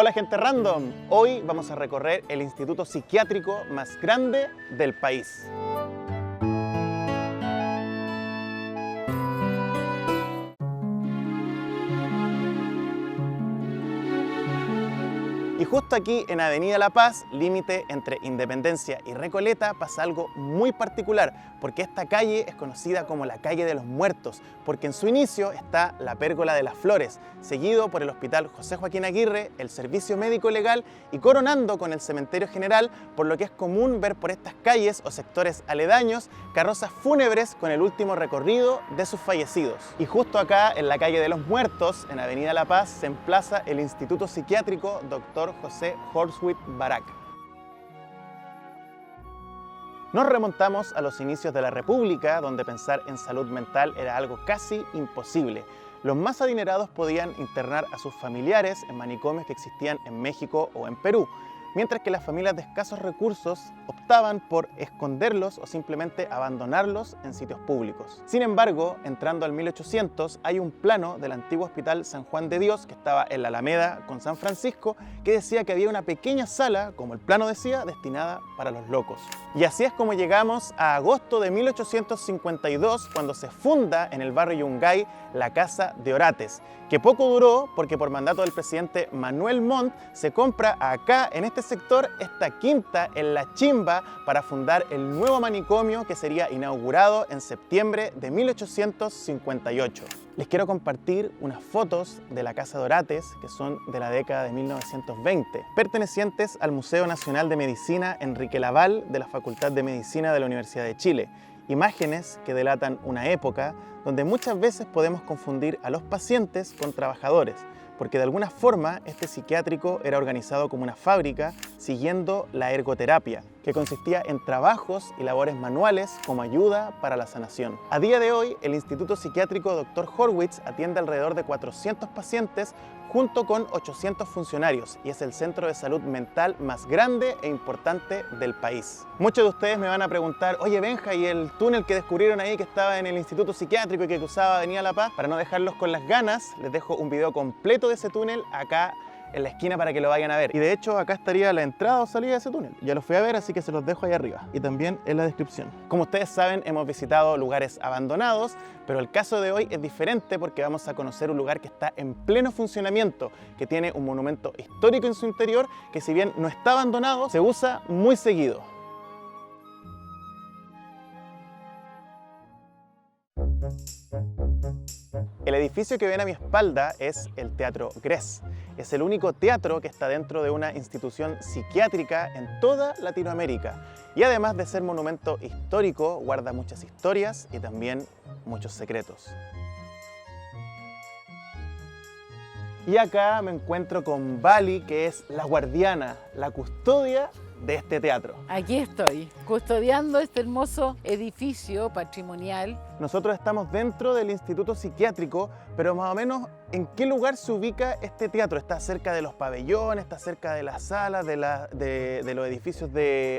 Hola gente random, hoy vamos a recorrer el instituto psiquiátrico más grande del país. Y justo aquí en Avenida La Paz, límite entre Independencia y Recoleta, pasa algo muy particular, porque esta calle es conocida como la calle de los muertos, porque en su inicio está la Pérgola de las Flores, seguido por el Hospital José Joaquín Aguirre, el Servicio Médico Legal y coronando con el Cementerio General, por lo que es común ver por estas calles o sectores aledaños carrozas fúnebres con el último recorrido de sus fallecidos. Y justo acá, en la calle de los Muertos, en Avenida La Paz, se emplaza el Instituto Psiquiátrico Dr. José Horswit Barak. Nos remontamos a los inicios de la República, donde pensar en salud mental era algo casi imposible. Los más adinerados podían internar a sus familiares en manicomios que existían en México o en Perú, mientras que las familias de escasos recursos optaban por esconderlos o simplemente abandonarlos en sitios públicos. Sin embargo, entrando al 1800, hay un plano del antiguo Hospital San Juan de Dios, que estaba en la Alameda con San Francisco, que decía que había una pequeña sala, como el plano decía, destinada para los locos. Y así es como llegamos a agosto de 1852, cuando se funda en el barrio Yungay la Casa de Orates, que poco duró porque por mandato del presidente Manuel Montt se compra acá en este sector esta quinta en La Chimba para fundar el nuevo manicomio que sería inaugurado en septiembre de 1858. Les quiero compartir unas fotos de la Casa de Orates que son de la década de 1920, pertenecientes al Museo Nacional de Medicina Enrique Laval de la Facultad de Medicina de la Universidad de Chile. Imágenes que delatan una época donde muchas veces podemos confundir a los pacientes con trabajadores, porque de alguna forma este psiquiátrico era organizado como una fábrica siguiendo la ergoterapia, que consistía en trabajos y labores manuales como ayuda para la sanación. A día de hoy, el Instituto Psiquiátrico Dr. Horwitz atiende alrededor de 400 pacientes junto con 800 funcionarios y es el centro de salud mental más grande e importante del país. Muchos de ustedes me van a preguntar, oye Benja, ¿y el túnel que descubrieron ahí que estaba en el Instituto Psiquiátrico y que cruzaba Avenida La Paz? Para no dejarlos con las ganas, les dejo un video completo de ese túnel acá en la esquina para que lo vayan a ver. Y de hecho acá estaría la entrada o salida de ese túnel. Ya lo fui a ver, así que se los dejo ahí arriba y también en la descripción. Como ustedes saben, hemos visitado lugares abandonados, pero el caso de hoy es diferente porque vamos a conocer un lugar que está en pleno funcionamiento, que tiene un monumento histórico en su interior, que si bien no está abandonado, se usa muy seguido. El edificio que ven a mi espalda es el Teatro Gress. Es el único teatro que está dentro de una institución psiquiátrica en toda Latinoamérica. Y además de ser monumento histórico, guarda muchas historias y también muchos secretos. Y acá me encuentro con Vali, que es la guardiana, la custodia de este teatro. Aquí estoy, custodiando este hermoso edificio patrimonial. Nosotros estamos dentro del Instituto Psiquiátrico, pero más o menos, ¿en qué lugar se ubica este teatro? ¿Está cerca de los pabellones? ¿Está cerca de las salas, de los edificios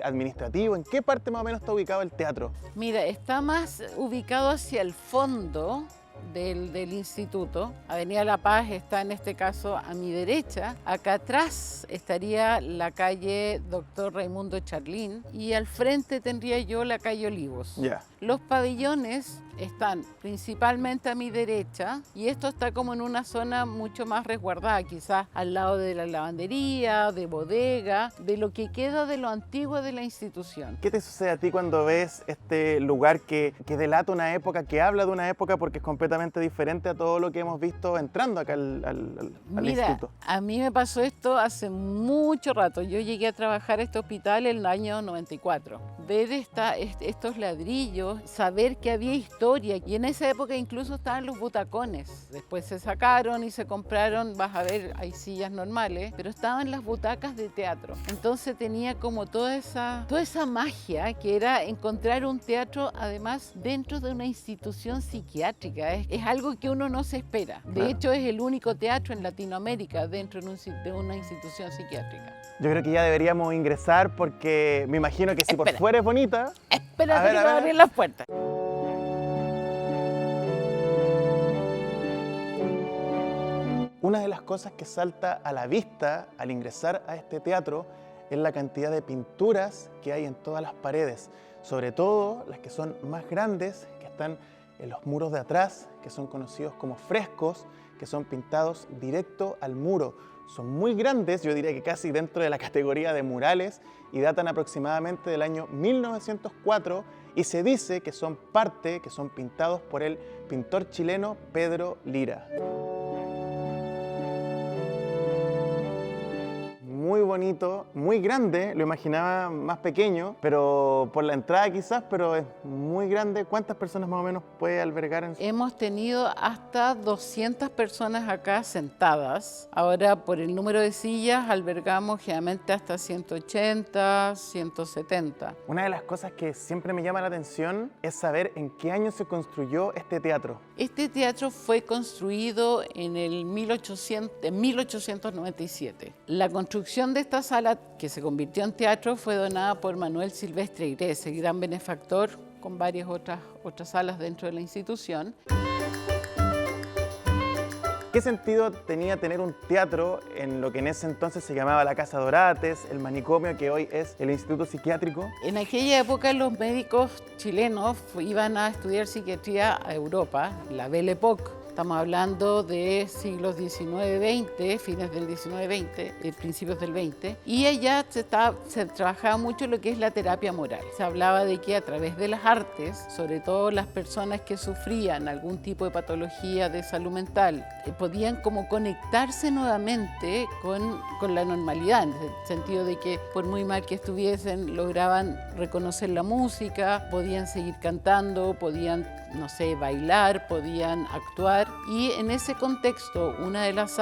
administrativos? ¿En qué parte más o menos está ubicado el teatro? Mira, está más ubicado hacia el fondo del instituto. Avenida La Paz está en este caso a mi derecha. Acá atrás estaría la calle Dr. Raimundo Charlín y al frente tendría yo la calle Olivos. Ya. Los pabellones están principalmente a mi derecha y esto está como en una zona mucho más resguardada, quizás al lado de la lavandería, de bodega, de lo que queda de lo antiguo de la institución. ¿Qué te sucede a ti cuando ves este lugar que delata una época, que habla de una época porque es completamente diferente a todo lo que hemos visto entrando acá al Mira, instituto? A mí me pasó esto hace mucho rato. Yo llegué a trabajar a este hospital en el año 94. Ver estos ladrillos, saber que había historia, y en esa época incluso estaban los butacones. Después se sacaron y se compraron, vas a ver, hay sillas normales, pero estaban las butacas de teatro. Entonces tenía como toda esa magia que era encontrar un teatro además dentro de una institución psiquiátrica. Es algo que uno no se espera. De hecho, es el único teatro en Latinoamérica dentro de una institución psiquiátrica. Yo creo que ya deberíamos ingresar porque me imagino que si por fuera es bonita... Espérate que va a abrir las puertas. Una de las cosas que salta a la vista al ingresar a este teatro es la cantidad de pinturas que hay en todas las paredes, sobre todo las que son más grandes, que están en los muros de atrás, que son conocidos como frescos, que son pintados directo al muro. Son muy grandes, yo diría que casi dentro de la categoría de murales, y datan aproximadamente del año 1904, y se dice que son pintados por el pintor chileno Pedro Lira. Muy bonito, muy grande, lo imaginaba más pequeño, pero por la entrada quizás, pero es muy grande. ¿Cuántas personas más o menos puede albergar en su... Hemos tenido hasta 200 personas acá sentadas. Ahora, por el número de sillas, albergamos generalmente hasta 180, 170. Una de las cosas que siempre me llama la atención es saber en qué año se construyó este teatro. Este teatro fue construido en el 1897. La construcción de esta sala, que se convirtió en teatro, fue donada por Manuel Silvestre Igres, el gran benefactor, con varias otras salas dentro de la institución. ¿Qué sentido tenía tener un teatro en lo que en ese entonces se llamaba la Casa Dorates, el manicomio que hoy es el Instituto Psiquiátrico? En aquella época los médicos chilenos iban a estudiar psiquiatría a Europa, la Belle Époque. Estamos hablando de siglos XIX-XX, fines del XIX-XX, principios del XX. Y allá se trabajaba mucho lo que es la terapia moral. Se hablaba de que a través de las artes, sobre todo las personas que sufrían algún tipo de patología de salud mental, podían como conectarse nuevamente con la normalidad, en el sentido de que por muy mal que estuviesen, lograban reconocer la música, podían seguir cantando, podían, no sé, bailar, podían actuar. Y en ese contexto, una de las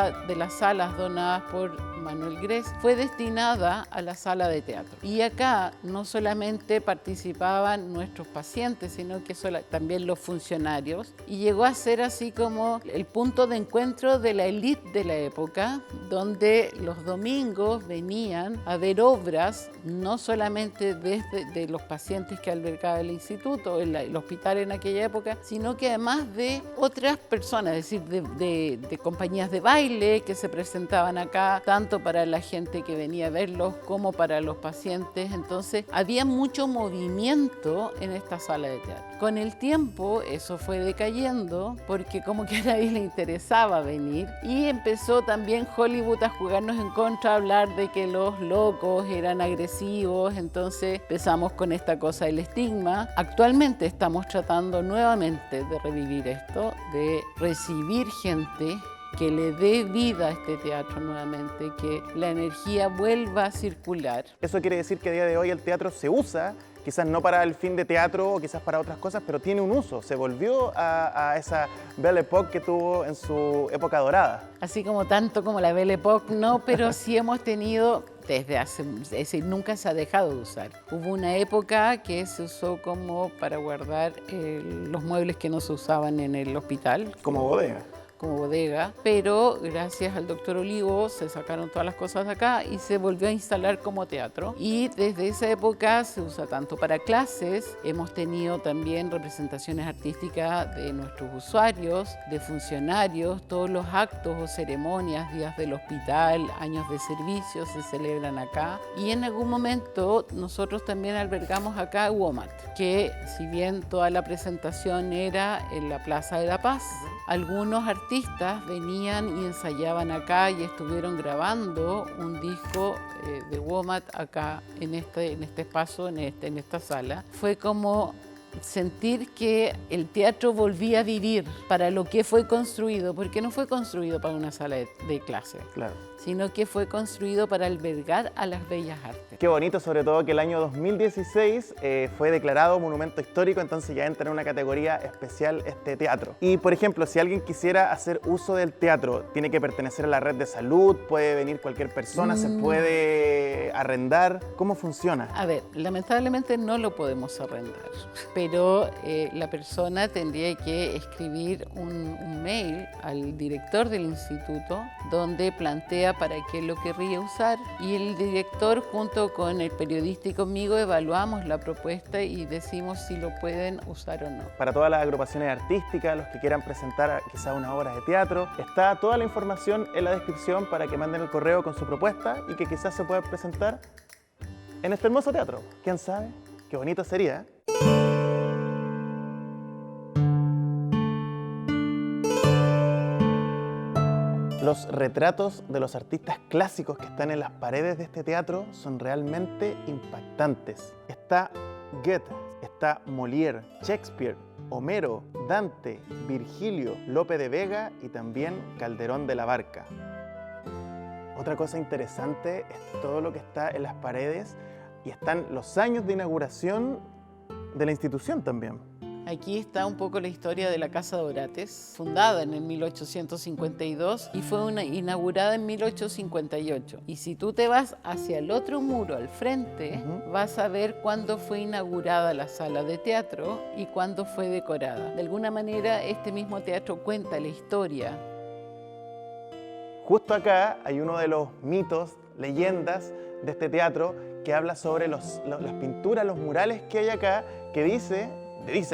salas donadas por Manuel Gres fue destinada a la sala de teatro. Y acá no solamente participaban nuestros pacientes, sino que también los funcionarios. Y llegó a ser así como el punto de encuentro de la élite de la época, donde los domingos venían a ver obras, no solamente de los pacientes que albergaba el instituto, el hospital en aquella época, sino que además de otras personas, es decir, de compañías de baile que se presentaban acá, tanto para la gente que venía a verlos como para los pacientes. Entonces había mucho movimiento en esta sala de teatro. Con el tiempo eso fue decayendo porque como que a nadie le interesaba venir, y empezó también Hollywood a jugarnos en contra, a hablar de que los locos eran agresivos. Entonces empezamos con esta cosa del estigma. Actualmente estamos tratando nuevamente de revivir esto, de recibir gente que le dé vida a este teatro nuevamente, que la energía vuelva a circular. Eso quiere decir que a día de hoy el teatro se usa, quizás no para el fin de teatro o quizás para otras cosas, pero tiene un uso. Se volvió a esa Belle Époque que tuvo en su época dorada. Así como tanto como la Belle Époque, no, pero sí hemos tenido desde hace, es decir, nunca se ha dejado de usar. Hubo una época que se usó como para guardar los muebles que no se usaban en el hospital. Como bodega. Como bodega, pero gracias al doctor Olivo se sacaron todas las cosas de acá y se volvió a instalar como teatro. Y desde esa época se usa tanto para clases, hemos tenido también representaciones artísticas de nuestros usuarios, de funcionarios, todos los actos o ceremonias, días del hospital, años de servicio se celebran acá. Y en algún momento nosotros también albergamos acá WOMAT, que si bien toda la presentación era en la Plaza de la Paz, algunos artistas venían y ensayaban acá y estuvieron grabando un disco de WOMAT acá en este espacio, en esta sala. Fue como sentir que el teatro volvía a vivir para lo que fue construido, porque no fue construido para una sala de clase. Claro. Sino que fue construido para albergar a las bellas artes. Qué bonito, sobre todo que el año 2016 fue declarado monumento histórico, entonces ya entra en una categoría especial este teatro. Y por ejemplo, si alguien quisiera hacer uso del teatro, ¿tiene que pertenecer a la red de salud? ¿Puede venir cualquier persona? ¿Se puede arrendar? ¿Cómo funciona? A ver, lamentablemente no lo podemos arrendar, pero pero la persona tendría que escribir un mail al director del instituto donde plantea para qué lo querría usar, y el director junto con el periodista y conmigo evaluamos la propuesta y decimos si lo pueden usar o no. Para todas las agrupaciones artísticas, los que quieran presentar quizás unas obras de teatro, está toda la información en la descripción para que manden el correo con su propuesta y que quizás se pueda presentar en este hermoso teatro. ¿Quién sabe? Qué bonito sería, ¿eh? Los retratos de los artistas clásicos que están en las paredes de este teatro son realmente impactantes. Está Goethe, está Molière, Shakespeare, Homero, Dante, Virgilio, Lope de Vega y también Calderón de la Barca. Otra cosa interesante es todo lo que está en las paredes y están los años de inauguración de la institución también. Aquí está un poco la historia de la Casa de Orates, fundada en el 1852 y fue inaugurada en 1858. Y si tú te vas hacia el otro muro, al frente, vas a ver cuándo fue inaugurada la sala de teatro y cuándo fue decorada. De alguna manera, este mismo teatro cuenta la historia. Justo acá hay uno de los mitos, leyendas de este teatro que habla sobre las pinturas, los murales que hay acá, que dice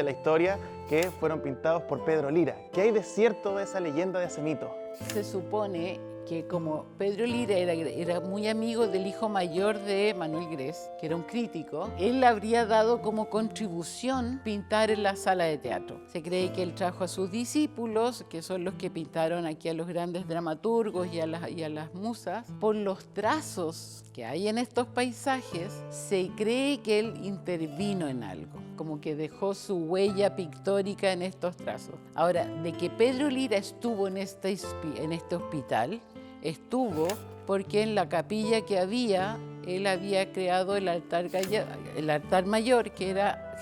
la historia que fueron pintados por Pedro Lira. ¿Qué hay de cierto de esa leyenda, de ese mito? Se supone que como Pedro Lira era muy amigo del hijo mayor de Manuel Grés, que era un crítico, él le habría dado como contribución pintar en la sala de teatro. Se cree que él trajo a sus discípulos, que son los que pintaron aquí a los grandes dramaturgos y a las musas. Por los trazos que hay en estos paisajes, se cree que él intervino en algo, como que dejó su huella pictórica en estos trazos. Ahora, de que Pedro Lira estuvo en este hospital, estuvo porque en la capilla que había, él había creado el altar mayor, que era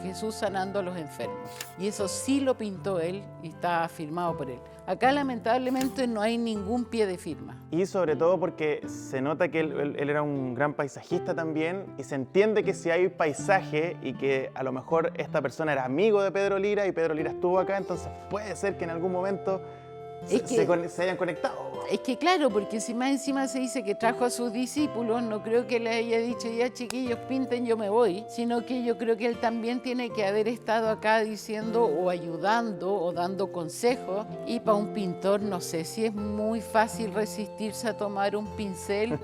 Jesús sanando a los enfermos. Y eso sí lo pintó él y está firmado por él. Acá lamentablemente no hay ningún pie de firma. Y sobre todo porque se nota que él era un gran paisajista también, y se entiende que si hay paisaje y que a lo mejor esta persona era amigo de Pedro Lira y Pedro Lira estuvo acá, entonces puede ser que en algún momento se hayan conectado. Es que claro, porque si más encima se dice que trajo a sus discípulos, no creo que le haya dicho ya chiquillos pinten, yo me voy, sino que yo creo que él también tiene que haber estado acá diciendo o ayudando o dando consejos. Y para un pintor no sé si es muy fácil resistirse a tomar un pincel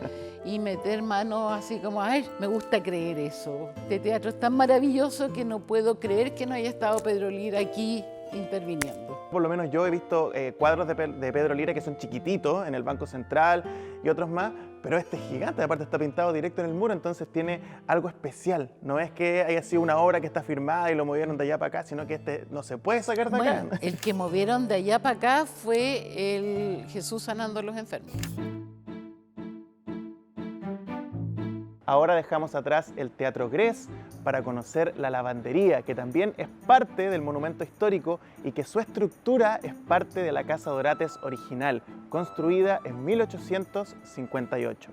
y meter mano así como, ay, me gusta creer eso. Este teatro es tan maravilloso que no puedo creer que no haya estado Pedro Lira aquí interviniendo. Por lo menos yo he visto cuadros de Pedro Lira que son chiquititos en el Banco Central y otros más, pero este es gigante, aparte está pintado directo en el muro, entonces tiene algo especial. No es que haya sido una obra que está firmada y lo movieron de allá para acá, sino que este no se puede sacar de acá. El que movieron de allá para acá fue el Jesús sanando a los enfermos. Ahora dejamos atrás el Teatro Grés para conocer la lavandería, que también es parte del monumento histórico y que su estructura es parte de la Casa de Orates original, construida en 1858.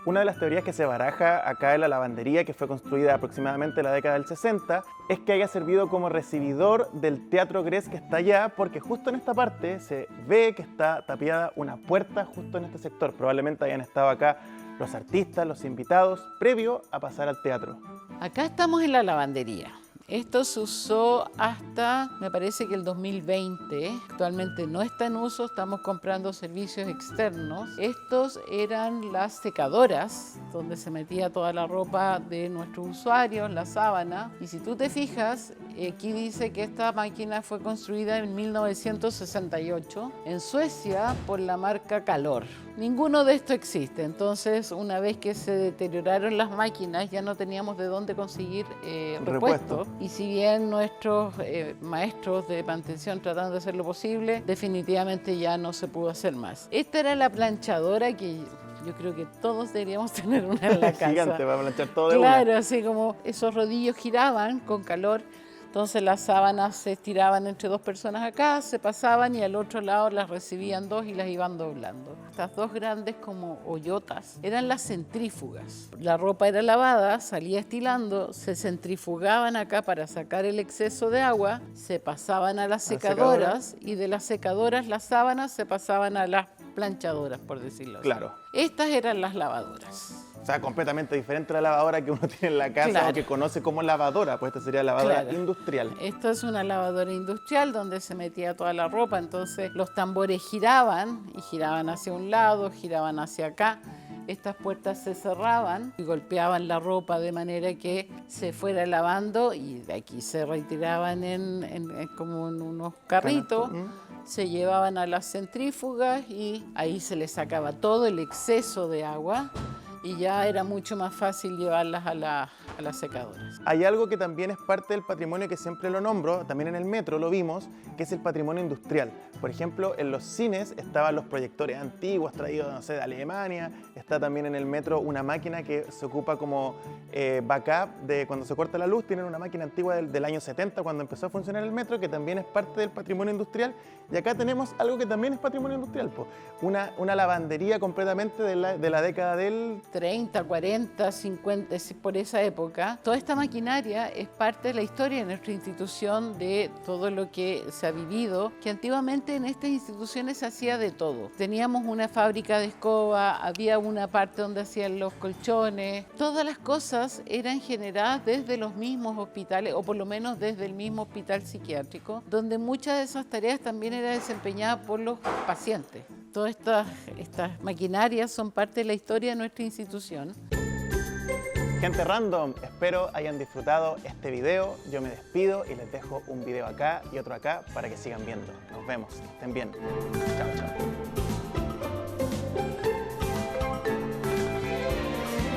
Una de las teorías que se baraja acá en la lavandería, que fue construida aproximadamente en la década del 60, es que haya servido como recibidor del Teatro Grés que está allá, porque justo en esta parte se ve que está tapiada una puerta justo en este sector. Probablemente hayan estado acá los artistas, los invitados, previo a pasar al teatro. Acá estamos en la lavandería. Esto se usó hasta, me parece que el 2020. Actualmente no está en uso, estamos comprando servicios externos. Estos eran las secadoras, donde se metía toda la ropa de nuestros usuarios, la sábana. Y si tú te fijas, aquí dice que esta máquina fue construida en 1968 en Suecia por la marca Calor. Ninguno de esto existe, entonces una vez que se deterioraron las máquinas ya no teníamos de dónde conseguir repuestos. Y si bien nuestros maestros de mantención trataron de hacer lo posible, definitivamente ya no se pudo hacer más. Esta era la planchadora que yo creo que todos deberíamos tener una en la casa. Gigante, para planchar todo de una. Claro, así como esos rodillos giraban con calor. Entonces las sábanas se estiraban entre dos personas acá, se pasaban y al otro lado las recibían dos y las iban doblando. Estas dos grandes como hoyotas eran las centrífugas. La ropa era lavada, salía estilando, se centrifugaban acá para sacar el exceso de agua, se pasaban a las secadoras y de las secadoras las sábanas se pasaban a las planchadoras, por decirlo así. Claro. Estas eran las lavadoras. O sea, completamente diferente a la lavadora que uno tiene en la casa Claro. o que conoce como lavadora, pues esta sería lavadora Claro. industrial. Esto es una lavadora industrial donde se metía toda la ropa, entonces los tambores giraban y giraban hacia un lado, giraban hacia acá. Estas puertas se cerraban y golpeaban la ropa de manera que se fuera lavando y de aquí se retiraban como en unos carritos, se llevaban a las centrífugas y ahí se les sacaba todo el exceso de agua y ya era mucho más fácil llevarlas a las secadoras. Hay algo que también es parte del patrimonio que siempre lo nombro, también en el metro lo vimos, que es el patrimonio industrial. Por ejemplo, en los cines estaban los proyectores antiguos traídos, no sé, de Alemania. Está también en el metro una máquina que se ocupa como backup de cuando se corta la luz. Tienen una máquina antigua del año 70 cuando empezó a funcionar el metro, que también es parte del patrimonio industrial. Y acá tenemos algo que también es patrimonio industrial, pues. Una lavandería completamente de la década del 30, 40, 50, por esa época. Toda esta maquinaria es parte de la historia de nuestra institución, de todo lo que se ha vivido, que antiguamente en estas instituciones se hacía de todo. Teníamos una fábrica de escoba, había una parte donde hacían los colchones. Todas las cosas eran generadas desde los mismos hospitales, o por lo menos desde el mismo hospital psiquiátrico, donde muchas de esas tareas también eran desempeñadas por los pacientes. Todas estas maquinarias son parte de la historia de nuestra institución. Gente random, espero hayan disfrutado este video. Yo me despido y les dejo un video acá y otro acá para que sigan viendo. Nos vemos, que estén bien. Chao, chao.